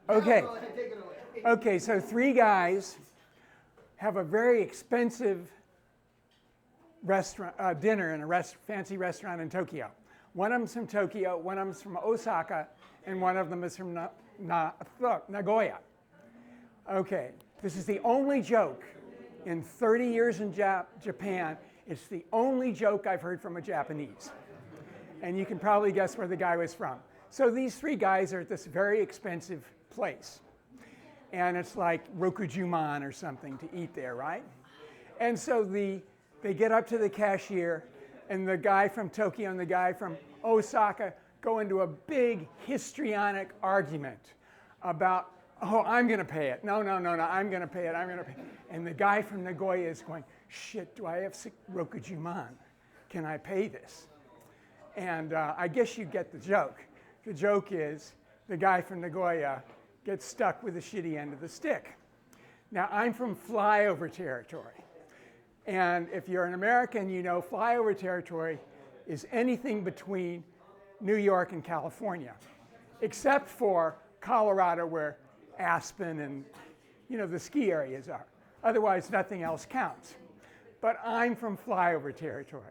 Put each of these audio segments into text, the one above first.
Okay. No, take it away. Okay, so three guys have a very expensive restaurant dinner in a fancy restaurant in Tokyo. One of them's from Tokyo, one of them's from Osaka, and one of them is from Nagoya. Okay, this is the only joke in 30 years in Japan. It's the only joke I've heard from a Japanese. And you can probably guess where the guy was from. So these three guys are at this very expensive place. And it's like Rokujuman or something to eat there, right? And so they get up to the cashier, and the guy from Tokyo and the guy from Osaka go into a big histrionic argument about, oh, I'm going to pay it. No, I'm going to pay it. I'm going to pay it. And the guy from Nagoya is going, shit, do I have Rokujuman? Can I pay this? And I guess you get the joke. The joke is the guy from Nagoya gets stuck with the shitty end of the stick. Now, I'm from flyover territory. And if you're an American, you know flyover territory is anything between New York and California, except for Colorado, where Aspen and the ski areas are. Otherwise, nothing else counts. But I'm from flyover territory.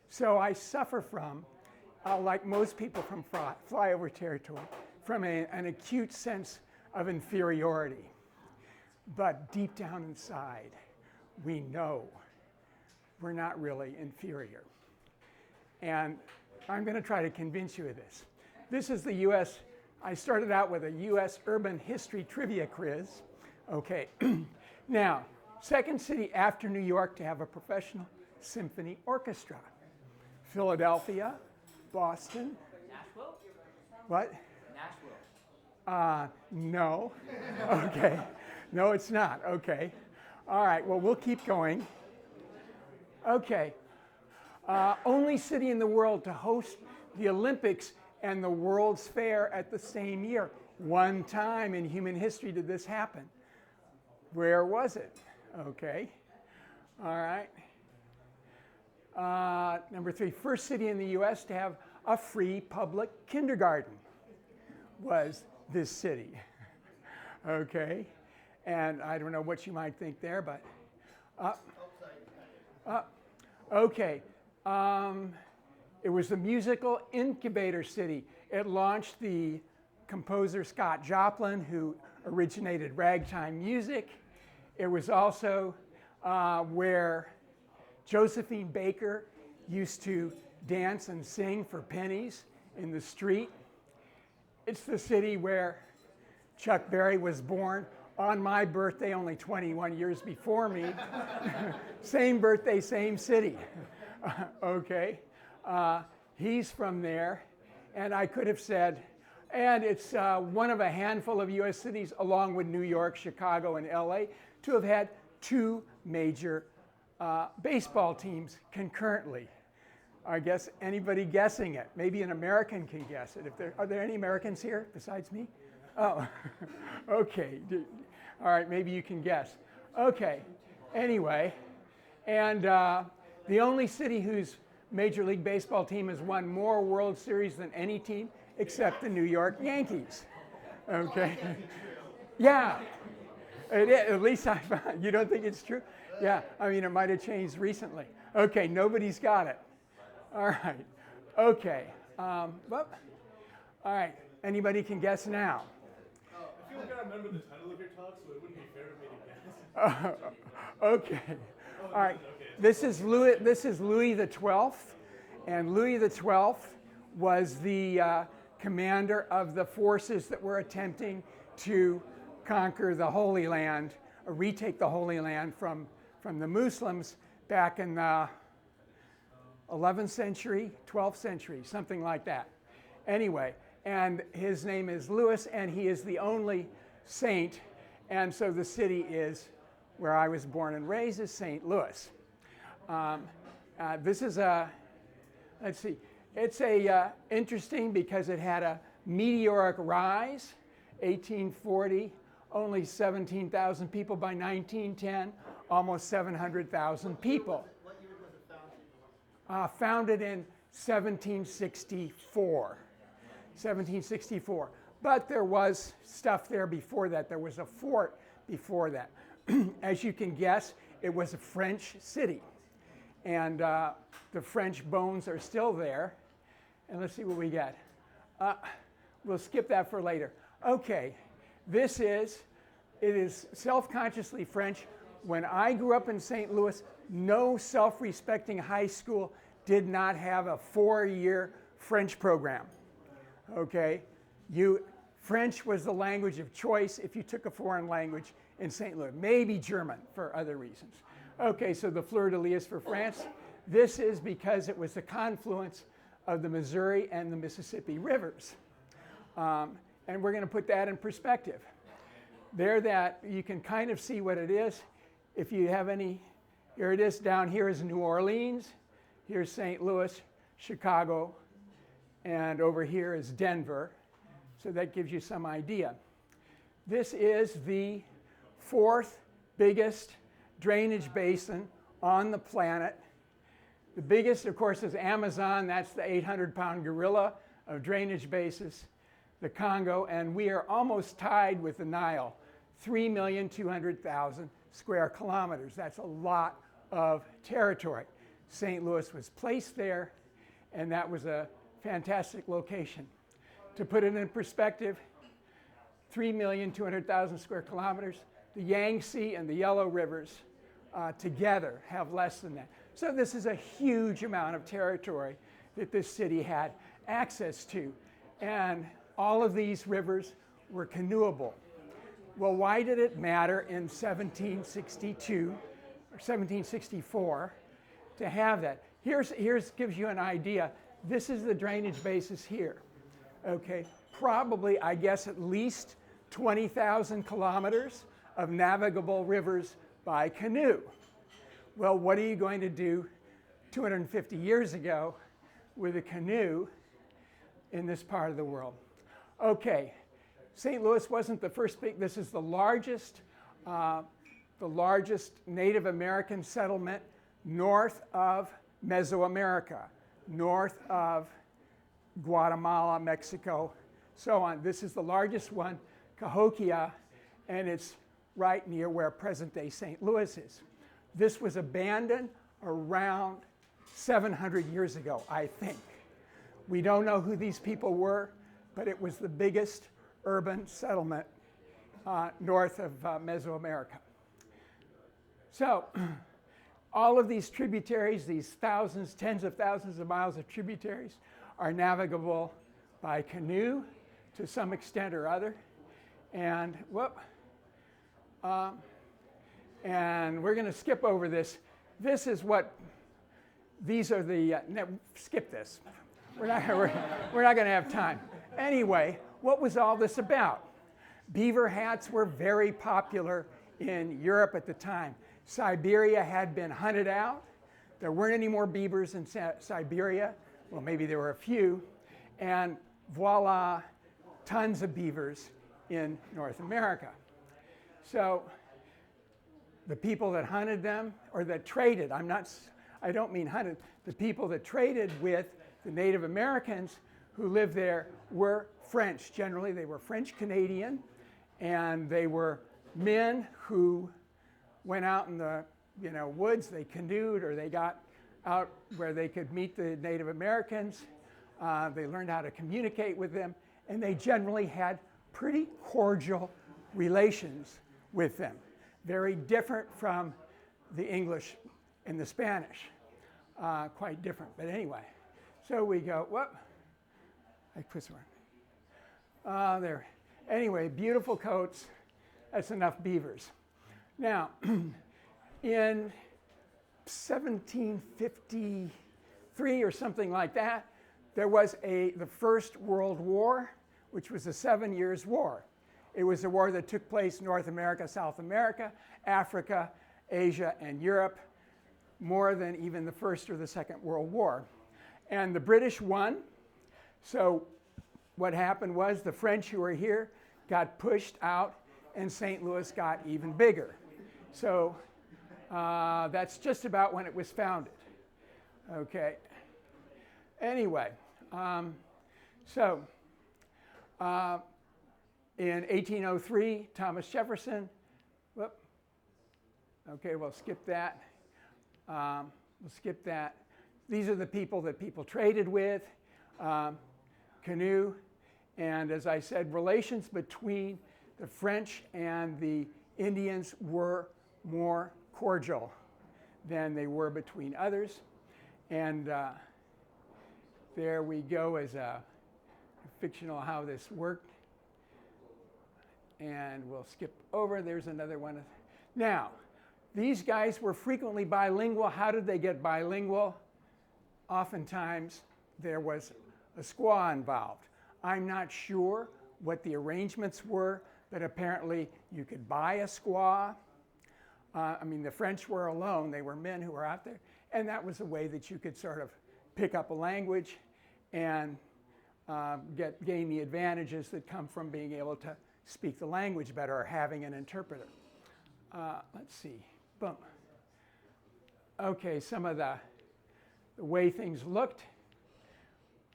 So I suffer from, like most people from flyover territory, from an acute sense of inferiority. But deep down inside, we know we're not really inferior. And I'm going to try to convince you of this. This is the US, I started out with a US urban history trivia quiz. Okay, now, second city after New York to have a professional symphony orchestra. Philadelphia, Boston. Nashville? What? Nashville. No. Okay. No, it's not. Okay. All right. Well, we'll keep going. Okay. Only city in the world to host the Olympics and the World's Fair at the same year. One time in human history did this happen. Where was it? Okay. All right. Number 3, first city in the US to have a free public kindergarten was this city. Okay. And I don't know what you might think there, but okay. It was the musical incubator city. It launched the composer Scott Joplin, who originated ragtime music. It was also where Josephine Baker used to dance and sing for pennies in the street. It's the city where Chuck Berry was born on my birthday, only 21 years before me. Same birthday, same city. Okay. He's from there. And I could have said, and it's one of a handful of US cities, along with New York, Chicago, and LA, to have had 2 major baseball teams concurrently. I guess anybody guessing it? Maybe an American can guess it. Are there any Americans here besides me? Oh, okay. All right, maybe you can guess. Okay, anyway, and the only city whose Major League Baseball team has won more World Series than any team except the New York Yankees. Okay? Yeah, it is. At least I found. You don't think it's true? Yeah, I mean, it might have changed recently. Okay, nobody's got it. All right, okay. All right, anybody can guess now. I feel like I remember the title of your talk, so it wouldn't be fair to me to guess. Okay. All right. This is Louis XII, and Louis XII was the commander of the forces that were attempting to conquer the Holy Land, or retake the Holy Land from the Muslims back in the 11th century, 12th century, something like that. Anyway, and his name is Louis, and he is the only saint, and so the city is where I was born and raised, is St. Louis. This is let's see, it's interesting because it had a meteoric rise, 1840, only 17,000 people by 1910, almost 700,000 people. What year was it founded? Founded in 1764. 1764. But there was stuff there before that. There was a fort before that. As you can guess, it was a French city. And the French bones are still there. And let's see what we get. We'll skip that for later. Okay, it is self-consciously French. When I grew up in St. Louis, no self-respecting high school did not have a 4-year French program. Okay, French was the language of choice if you took a foreign language in St. Louis. Maybe German for other reasons. Okay, so the fleur-de-lis for France. This is because it was the confluence of the Missouri and the Mississippi rivers. And we're going to put that in perspective. You can kind of see what it is. If you have any, here it is. Down here is New Orleans. Here's St. Louis, Chicago, and over here is Denver. So that gives you some idea. This is the 4th biggest drainage basin on the planet. The biggest, of course, is Amazon. That's the 800-pound gorilla of drainage basins. The Congo, and we are almost tied with the Nile, 3,200,000 square kilometers. That's a lot of territory. St. Louis was placed there, and that was a fantastic location. To put it in perspective, 3,200,000 square kilometers. The Yangtze and the Yellow rivers together have less than that. So this is a huge amount of territory that this city had access to. And all of these rivers were canoeable. Well, why did it matter in 1762 or 1764 to have that? Here's gives you an idea. This is the drainage basis here. Okay, probably, I guess, at least 20,000 kilometers of navigable rivers by canoe. Well, what are you going to do 250 years ago with a canoe in this part of the world? Okay, St. Louis wasn't the first big. This is the largest Native American settlement north of Mesoamerica, north of Guatemala, Mexico, so on. This is the largest one, Cahokia, and it's right near where present-day St. Louis is. This was abandoned around 700 years ago, I think. We don't know who these people were, but it was the biggest urban settlement north of Mesoamerica. So all of these tributaries, these thousands, tens of thousands of miles of tributaries, are navigable by canoe to some extent or other. And and we're going to skip over this. This is what, these are the, skip this. We're not going to have time. Anyway, what was all this about? Beaver hats were very popular in Europe at the time. Siberia had been hunted out. There weren't any more beavers in Siberia. Well, maybe there were a few. And voila, tons of beavers in North America. So the people that hunted them, or that traded, I don't mean hunted, the people that traded with the Native Americans who lived there were French. Generally, they were French Canadian, and they were men who went out in the woods, they canoed, or they got out where they could meet the Native Americans. They learned how to communicate with them, and they generally had pretty cordial relations with them. Very different from the English and the Spanish. Quite different, but anyway. So we go, I twist around. There. Anyway, beautiful coats. That's enough beavers. Now, in 1753 or something like that, there was the First World War, which was the 7 Years' War. It was a war that took place in North America, South America, Africa, Asia, and Europe, more than even the First or the Second World War. And the British won. So what happened was the French who were here got pushed out, and St. Louis got even bigger. So that's just about when it was founded. Okay. Anyway, In 1803, Thomas Jefferson, whoop, okay, we'll skip that. We'll skip that. These are the people that people traded with, canoe, and as I said, relations between the French and the Indians were more cordial than they were between others. And there we go as a fictional how this worked. And we'll skip over. There's another one. Now, these guys were frequently bilingual. How did they get bilingual? Oftentimes, there was a squaw involved. I'm not sure what the arrangements were, but apparently you could buy a squaw. I mean, the French were alone. They were men who were out there. And that was a way that you could sort of pick up a language and gain the advantages that come from being able to speak the language better or having an interpreter. Let's see. Boom. Okay, some of the way things looked.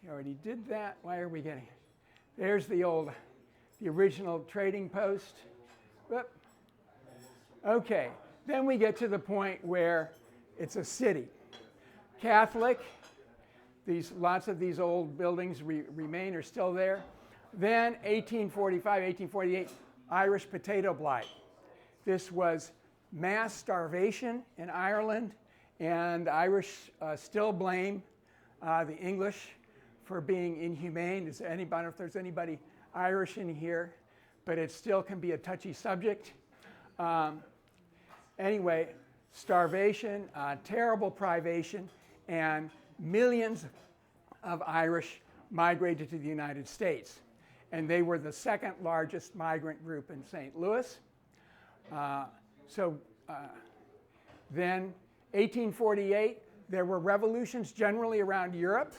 We already did that. Why are we getting? There's the original trading post. Whoop. Okay, then we get to the point where it's a city. Catholic. Lots of these old buildings remain, are still there. Then 1845, 1848, Irish potato blight. This was mass starvation in Ireland, and the Irish still blame the English for being inhumane. I don't know if there's anybody Irish in here, but it still can be a touchy subject. Anyway, starvation, terrible privation, and millions of Irish migrated to the United States. And they were the second largest migrant group in St. Louis. Then 1848, there were revolutions generally around Europe,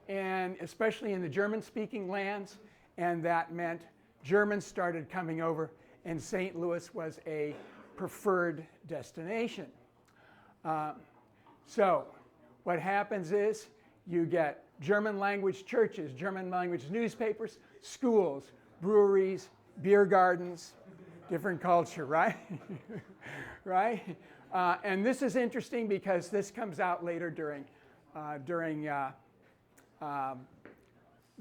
and especially in the German-speaking lands, and that meant Germans started coming over, and St. Louis was a preferred destination. So what happens is you get German language churches, German language newspapers, schools, breweries, beer gardens, different culture, right? Right? And this is interesting because this comes out later during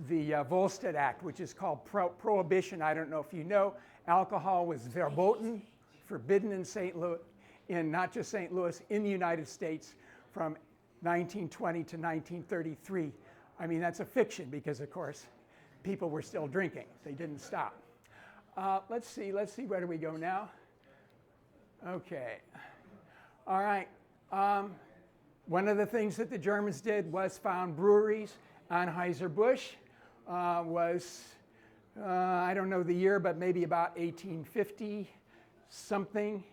the Volstead Act, which is called Prohibition. I don't know if you know, alcohol was verboten, forbidden in St. Louis, in not just St. Louis, in the United States from 1920 to 1933. I mean, that's a fiction because, of course, people were still drinking. They didn't stop. Let's see, where do we go now? Okay. All right. One of the things that the Germans did was found breweries. Anheuser-Busch was, I don't know the year, but maybe about 1850 something.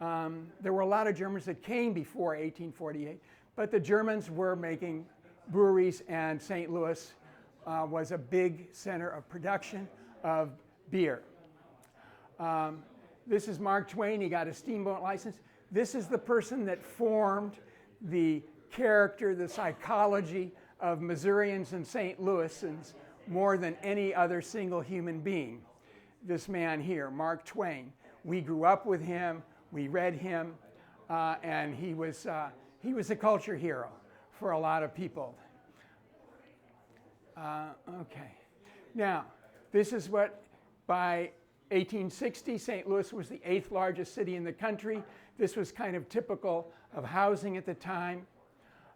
There were a lot of Germans that came before 1848, but the Germans were making breweries, and St. Louis was a big center of production of beer. This is Mark Twain. He got a steamboat license. This is the person that formed the character, the psychology of Missourians and St. Louisans more than any other single human being. This man here, Mark Twain. We grew up with him. We read him, and he was a culture hero for a lot of people. Okay. Now, this is what, by 1860, St. Louis was the 8th largest city in the country. This was kind of typical of housing at the time.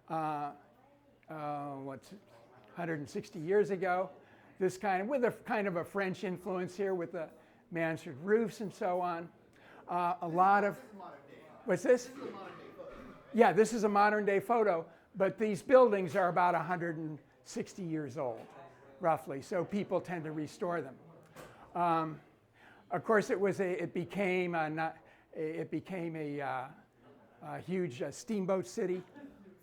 160 years ago. This kind of, with a kind of a French influence here with the mansard roofs and so on. A lot of, what's this? This is a modern day photo. Yeah, this is a modern day photo, but these buildings are about 160 years old, roughly, so people tend to restore them. Of course, it became a huge steamboat city.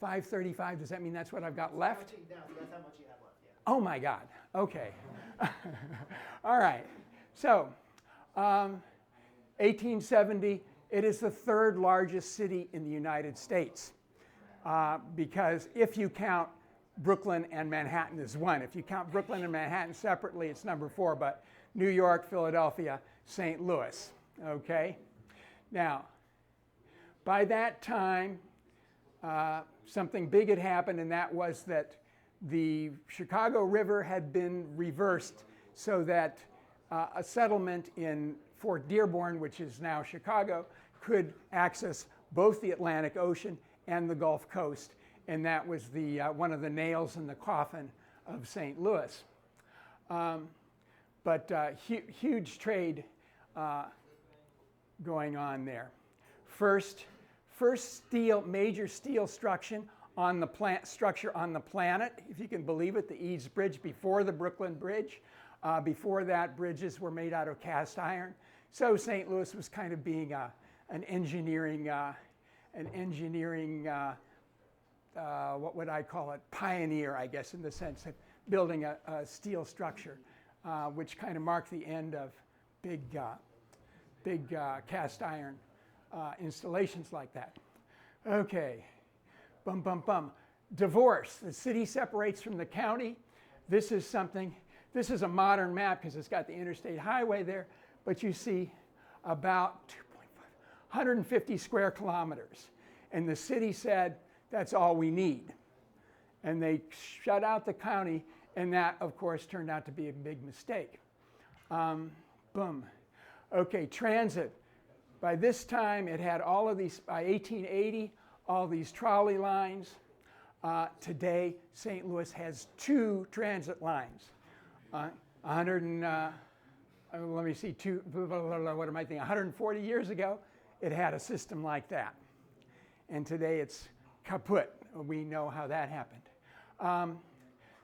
535, does that mean that's what I've got left? Counting down, so that's how much you have left, yeah. Oh my God, okay. All right, so 1870, it is the 3rd largest city in the United States because if you count Brooklyn and Manhattan as one, if you count Brooklyn and Manhattan separately, it's number 4, but New York, Philadelphia, St. Louis. Okay? Now, by that time, something big had happened, and that was that the Chicago River had been reversed so that a settlement in Fort Dearborn, which is now Chicago, could access both the Atlantic Ocean and the Gulf Coast. And that was one of the nails in the coffin of St. Louis. Huge trade going on there. First major steel structure on the planet, if you can believe it, the Eads Bridge before the Brooklyn Bridge. Before that, bridges were made out of cast iron. So St. Louis was kind of being an engineering, what would I call it, pioneer, I guess, in the sense of building a steel structure, which kind of marked the end of big cast iron installations like that. Okay, bum, bum, bum. Divorce. The city separates from the county. This is a modern map because it's got the interstate highway there, but you see about 150 square kilometers. And the city said, that's all we need. And they shut out the county, and that, of course, turned out to be a big mistake. Boom. Okay, transit. By this time, it had all of these, by 1880, all these trolley lines. Today, St. Louis has 2 transit lines. 140 years ago, it had a system like that. And today it's kaput. We know how that happened.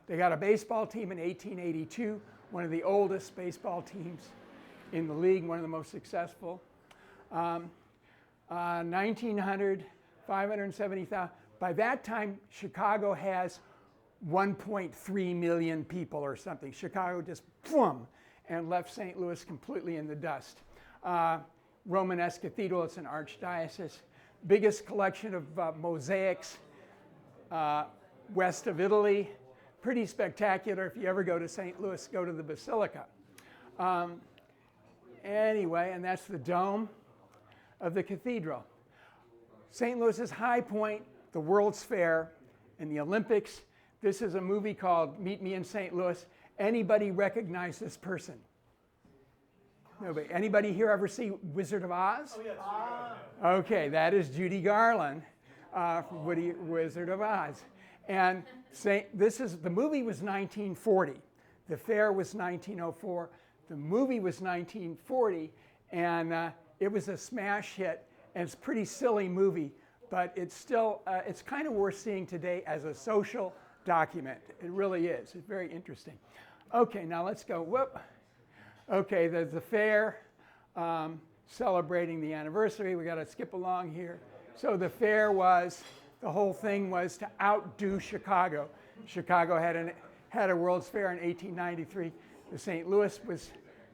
They got a baseball team in 1882, one of the oldest baseball teams in the league, one of the most successful. 1900, 570,000. By that time, Chicago has 1.3 million people or something. Chicago just boom, and left St. Louis completely in the dust. Romanesque cathedral, it's an archdiocese. Biggest collection of mosaics west of Italy. Pretty spectacular. If you ever go to St. Louis, go to the Basilica. Anyway, and that's the dome of the cathedral. St. Louis's high point, the World's Fair and the Olympics. This is a movie called Meet Me in St. Louis. Anybody recognize this person? Nobody. Anybody here ever see Wizard of Oz? Oh, yeah, Okay, that is Judy Garland, Wizard of Oz. And the movie was 1940. The fair was 1904. The movie was 1940, and it was a smash hit. And it's a pretty silly movie, but it's still, it's kind of worth seeing today as a social document. It really is. It's very interesting. Okay, now let's go. Whoop. Okay, there's the fair celebrating the anniversary. We got to skip along here. So the fair the whole thing was to outdo Chicago. Chicago had a World's Fair in 1893. The St. Louis was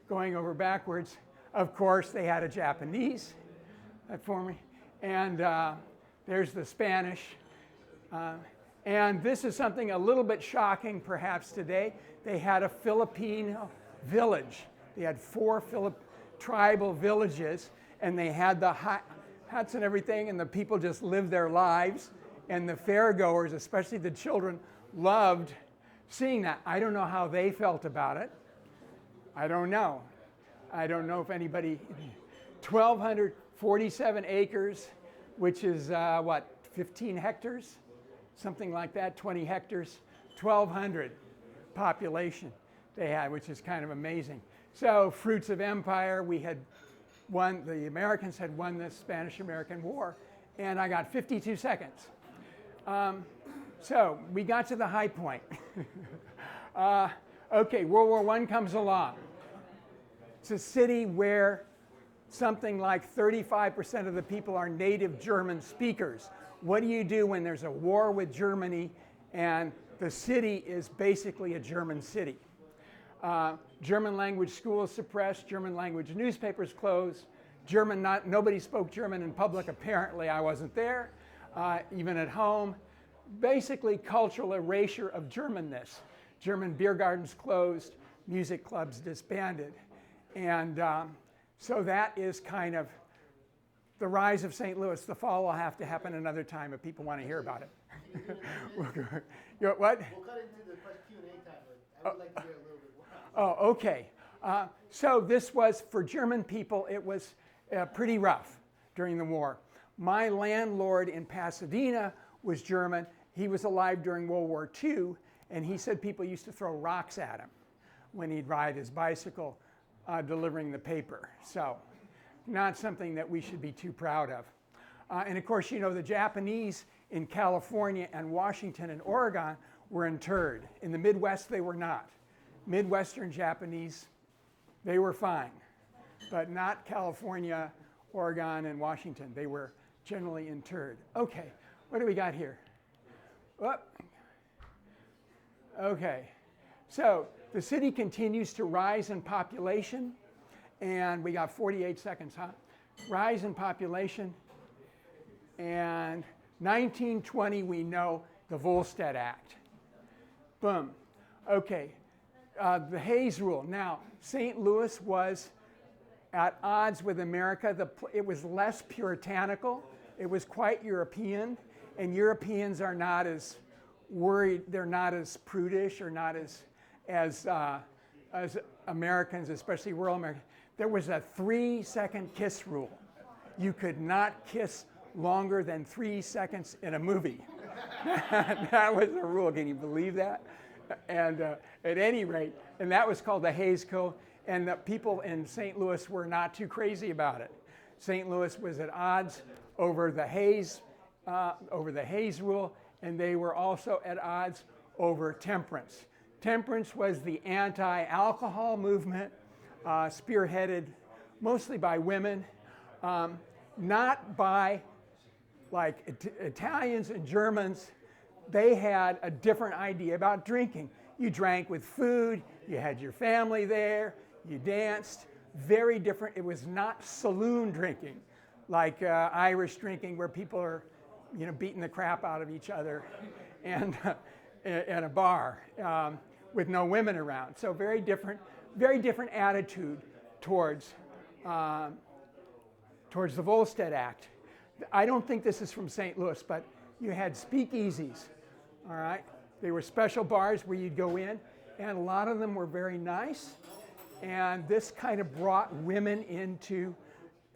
going over backwards. Of course, they had a Japanese for me. And there's the Spanish. And this is something a little bit shocking perhaps today. They had a Filipino village. They had 4 tribal villages, and they had the huts and everything, and the people just lived their lives. And the fairgoers, especially the children, loved seeing that. I don't know how they felt about it. I don't know. I don't know if anybody... 1,247 acres, which is, 15 hectares? Something like that, 20 hectares. 1,200 population they had, which is kind of amazing. So, fruits of empire, the Americans had won the Spanish-American War, and I got 52 seconds. So, we got to the high point. Okay, World War I comes along. It's a city where something like 35% of the people are native German speakers. What do you do when there's a war with Germany and the city is basically a German city? German language schools suppressed, German language newspapers closed, nobody spoke German in public. Apparently I wasn't there, even at home. Basically cultural erasure of Germanness. German beer gardens closed, music clubs disbanded. And so that is kind of the rise of St. Louis. The fall will have to happen another time if people want to hear about it. What? We'll cut into the Q&A time, but I would like to hear a little bit more. Oh, okay. So this was, for German people, it was pretty rough during the war. My landlord in Pasadena was German. He was alive during World War II, and he said people used to throw rocks at him when he'd ride his bicycle delivering the paper. So not something that we should be too proud of. And of course, you know, the Japanese in California and Washington and Oregon were interred. In the Midwest, they were not. Midwestern Japanese, they were fine, but not California, Oregon, and Washington. They were generally interred. Okay, what do we got here? Whoop. Okay, so the city continues to rise in population, and we got 48 seconds, huh? Rise in population, and 1920 we know the Volstead Act. Boom. Okay, the Hayes Rule. Now, St. Louis was at odds with America. It was less puritanical. It was quite European, and Europeans are not as worried. They're not as prudish or not as Americans, especially rural Americans. There was a 3-second kiss rule. You could not kiss longer than 3 seconds in a movie. That was the rule. Can you believe that? And at any rate, and that was called the Hayes Code, and the people in St. Louis were not too crazy about it. St. Louis was at odds over the Hayes rule, and they were also at odds over temperance. Temperance was the anti-alcohol movement, spearheaded mostly by women, not by like Italians and Germans. They had a different idea about drinking. You drank with food, you had your family there, you danced. Very different. It was not saloon drinking, like Irish drinking where people are, you know, beating the crap out of each other and at a bar with no women around. So very different attitude towards the Volstead Act. I don't think this is from St. Louis, but you had speakeasies, all right? They were special bars where you'd go in, and a lot of them were very nice. And this kind of brought women into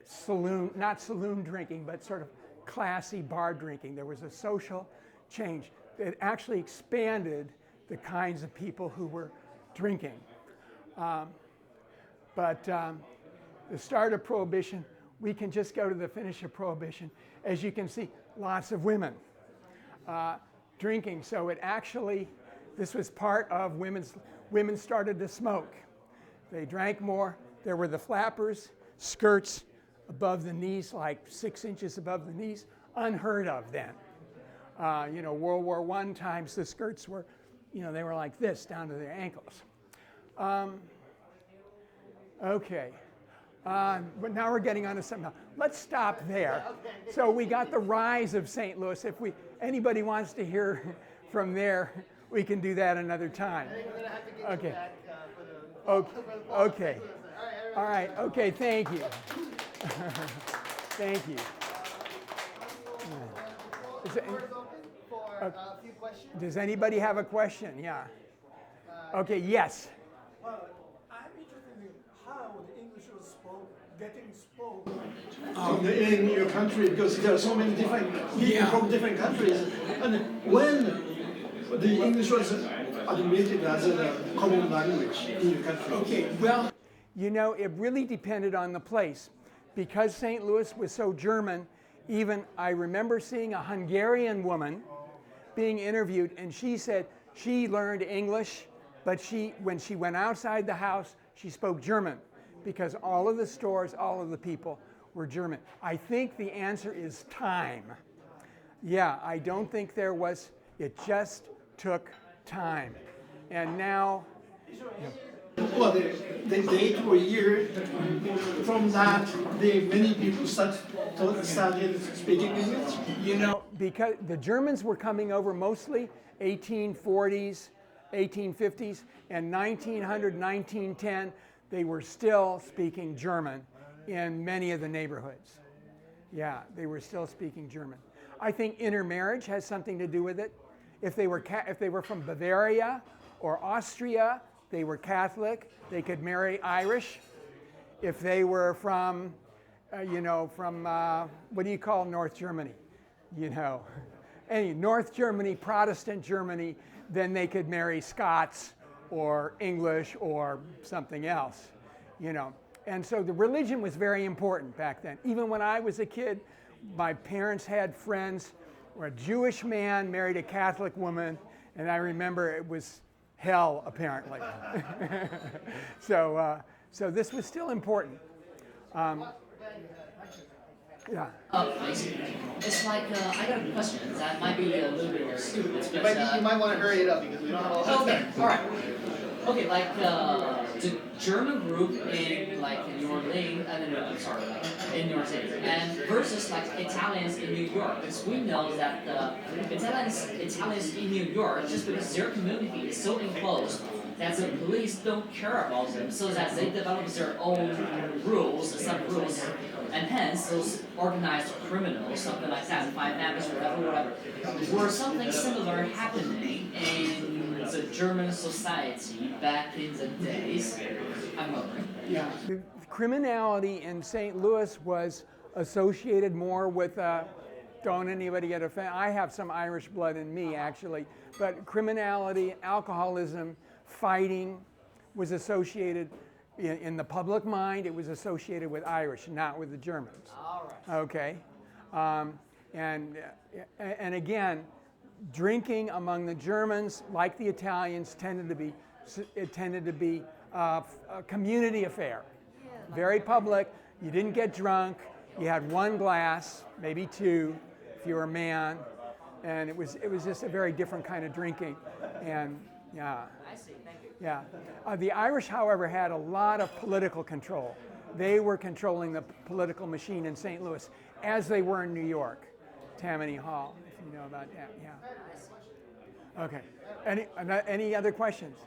saloon, not saloon drinking, but sort of classy bar drinking. There was a social change. It actually expanded the kinds of people who were drinking. But the start of Prohibition, we can just go to the finish of Prohibition. As you can see, lots of women drinking. So it actually, this was part of women started to smoke. They drank more. There were the flappers, skirts above the knees, like 6 inches above the knees, unheard of then. You know, World War I times, the skirts were, you know, they were like this down to their ankles. Okay. But now we're getting on to something else. Let's stop there. So we got the rise of St. Louis. If anybody wants to hear from there, we can do that another time. I think we're going to have to get you Okay. back Okay. for the Okay. All right, All right. Okay. Thank you. Thank you. The floor is open for a few questions. Does anybody have a question? Yeah. Okay. Yes. Well, I'm interested in how the English was getting spoken in your country, because there are so many different people from different countries. And when the English was admitted as a common language in your country. Okay. Well, you know, it really depended on the place. Because St. Louis was so German, even I remember seeing a Hungarian woman being interviewed, and she said she learned English, but when she went outside the house, she spoke German, because all of the stores, all of the people were German. I think the answer is time. Yeah, I don't think there was, it just took time. And now, Well, the date or year from that, many people started speaking English. you know, because the Germans were coming over mostly 1840s, 1850s, and 1900, 1910, they were still speaking German in many of the neighborhoods. Yeah, they were still speaking German. I think intermarriage has something to do with it. If they were from Bavaria or Austria, they were Catholic, they could marry Irish. If they were from, what do you call North Germany? Any North Germany, Protestant Germany, then they could marry Scots or English or something else, And so the religion was very important back then. Even when I was a kid, my parents had friends where a Jewish man married a Catholic woman, and I remember it was hell, apparently. So this was still important. Yeah. It's like, I got a question that might be a little bit stupid, You but, might want to hurry it up because we don't have a lot of okay, time. alright. Okay, like, the German group in, like, New Orleans, I'm sorry, like, in New York City, and versus, like, Italians in New York, because we know that the Italians in New York, just because their community is so enclosed, that the police don't care about them, so that they develop their own rules, sub-rules, and hence those organized criminals, something like that, 5 families, whatever, were something similar happening in the German society back in the days. I'm wondering. Yeah. The criminality in St. Louis was associated more with, don't anybody get offended, I have some Irish blood in me actually, but criminality, alcoholism, fighting was associated in the public mind, it was associated with Irish, not with the Germans. All right. Okay, and again, drinking among the Germans, like the Italians, tended to be a community affair, very public. You didn't get drunk. You had 1 glass, maybe 2, if you were a man, and it was just a very different kind of drinking, and yeah. I see, thank you. Yeah. The Irish, however, had a lot of political control. They were controlling the political machine in St. Louis, as they were in New York, Tammany Hall, if you know about that. Yeah. Okay. Any other questions?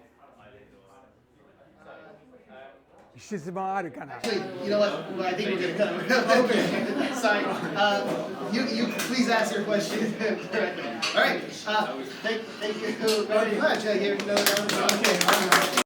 Actually, you know what? Well, I think we're going to cut. Okay. Sorry. You please ask your question directly. All right. Thank you very much. I hear no. Okay.